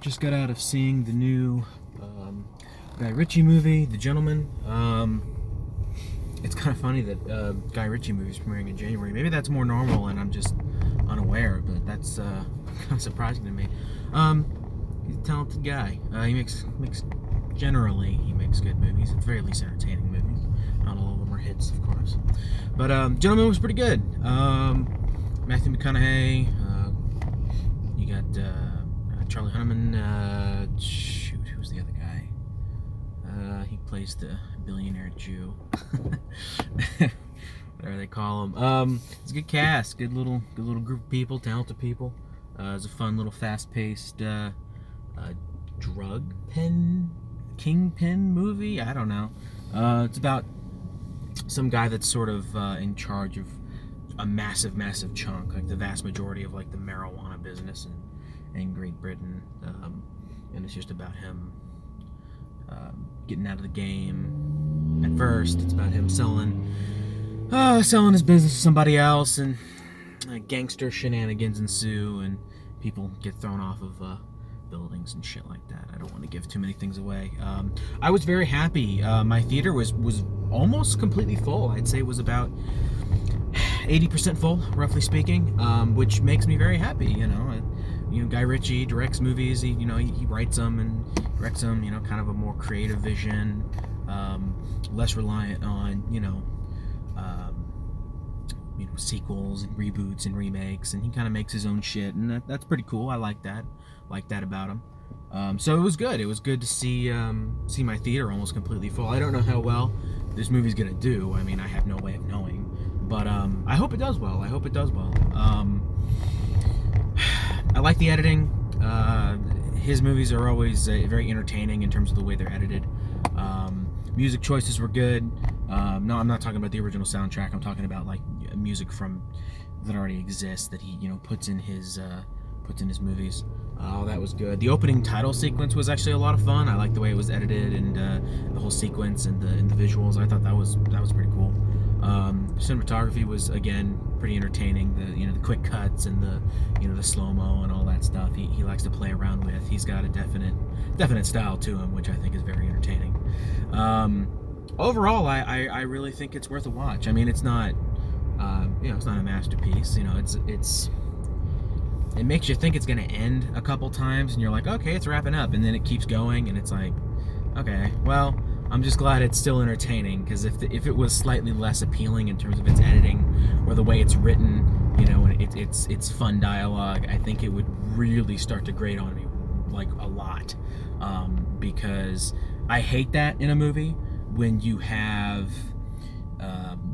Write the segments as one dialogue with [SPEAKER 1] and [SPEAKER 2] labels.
[SPEAKER 1] Just got out of seeing the new Guy Ritchie movie, The Gentleman. It's kind of funny that Guy Ritchie movie is premiering in January. Maybe that's more normal and I'm just unaware, but that's kind of surprising to me. He's a talented guy. He makes generally he makes good movies, at the very least entertaining movies. Not all of them are hits, of course. But Gentleman was pretty good. Matthew McConaughey. You got Charlie Hunnam. Who's the other guy? He plays the billionaire Jew. Whatever they call him. It's a good cast, good little group of people, talented people. It's a fun little fast-paced drug kingpin movie. I don't know. It's about some guy that's sort of in charge of a massive chunk, like the vast majority of like the marijuana business in Great Britain, and it's just about him getting out of the game. At first, it's about him selling his business to somebody else, and gangster shenanigans ensue, and people get thrown off of buildings and shit like that. I don't want to give too many things away. I was very happy. My theater was almost completely full. I'd say it was about 80% full, roughly speaking, which makes me very happy. Guy Ritchie directs movies. He writes them and directs them. Kind of a more creative vision, less reliant on sequels and reboots and remakes, and he kind of makes his own shit, and that's pretty cool. I like that about him. So it was good. It was good to see my theater almost completely full. I don't know how well this movie's gonna do. I mean, I have no way of knowing, but I hope it does well. I like the editing. His movies are always very entertaining in terms of the way they're edited. Music choices were good. No, I'm not talking about the original soundtrack. I'm talking about like music that already exists that he puts in his movies. That was good. The opening title sequence was actually a lot of fun. I liked the way it was edited, and the whole sequence and the visuals. I thought that was pretty cool. Cinematography was again pretty entertaining. The quick cuts and the slow-mo and all that stuff. He likes to play around with. He's got a definite style to him, which I think is very entertaining. Overall, I really think it's worth a watch. I mean, it's not it's not a masterpiece. It makes you think it's going to end a couple times, and you're like, okay, it's wrapping up, and then it keeps going, and it's like, okay, well, I'm just glad it's still entertaining, because if it was slightly less appealing in terms of its editing or the way it's written, and it's fun dialogue, I think it would really start to grate on me like a lot, because I hate that in a movie when you have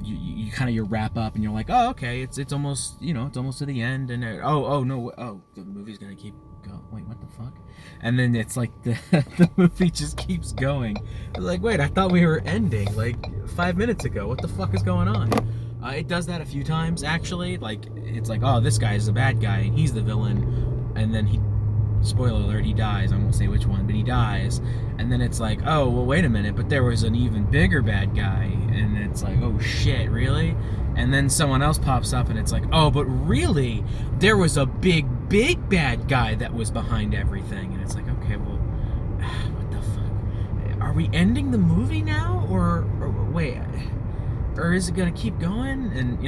[SPEAKER 1] you kind of your wrap up and you're like, oh, okay, it's almost it's almost to the end, and the movie's gonna keep going. Wait, what the fuck? And then it's like the movie just keeps going. I was like, wait, I thought we were ending like 5 minutes ago. What the fuck is going on? It does that a few times actually. Like it's like, oh, this guy is the bad guy and he's the villain, and then spoiler alert, he dies. I won't say which one, but he dies. And then it's like, oh, well, wait a minute, but there was an even bigger bad guy. And it's like, oh shit, really? And then someone else pops up and it's like, oh, but really, there was a big bad guy that was behind everything. And it's like, okay, well, what the fuck? Are we ending the movie now? Or wait, or is it gonna keep going? And,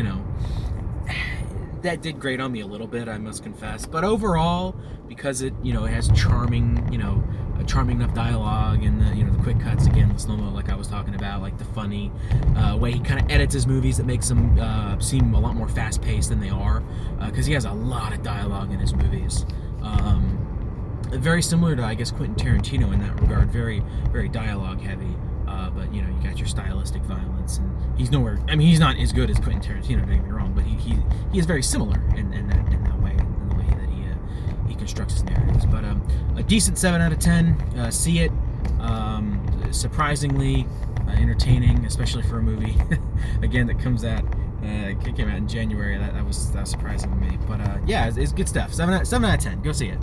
[SPEAKER 1] that did grate on me a little bit, I must confess. But overall, because it has charming enough dialogue, and the quick cuts, again, the slow-mo, like I was talking about, like the funny way he kind of edits his movies that makes them seem a lot more fast-paced than they are, because he has a lot of dialogue in his movies. Very similar to, I guess, Quentin Tarantino in that regard, very, very dialogue-heavy. But you got your stylistic violence, and he's nowhere. I mean, he's not as good as Quentin Tarantino. Don't get me wrong, but he is very similar in that way, in the way that he constructs his narratives. But a decent 7 out of 10. See it. Surprisingly entertaining, especially for a movie again that came out in January. That was surprising to me. But yeah, it's good stuff. 7 out of 10. Go see it.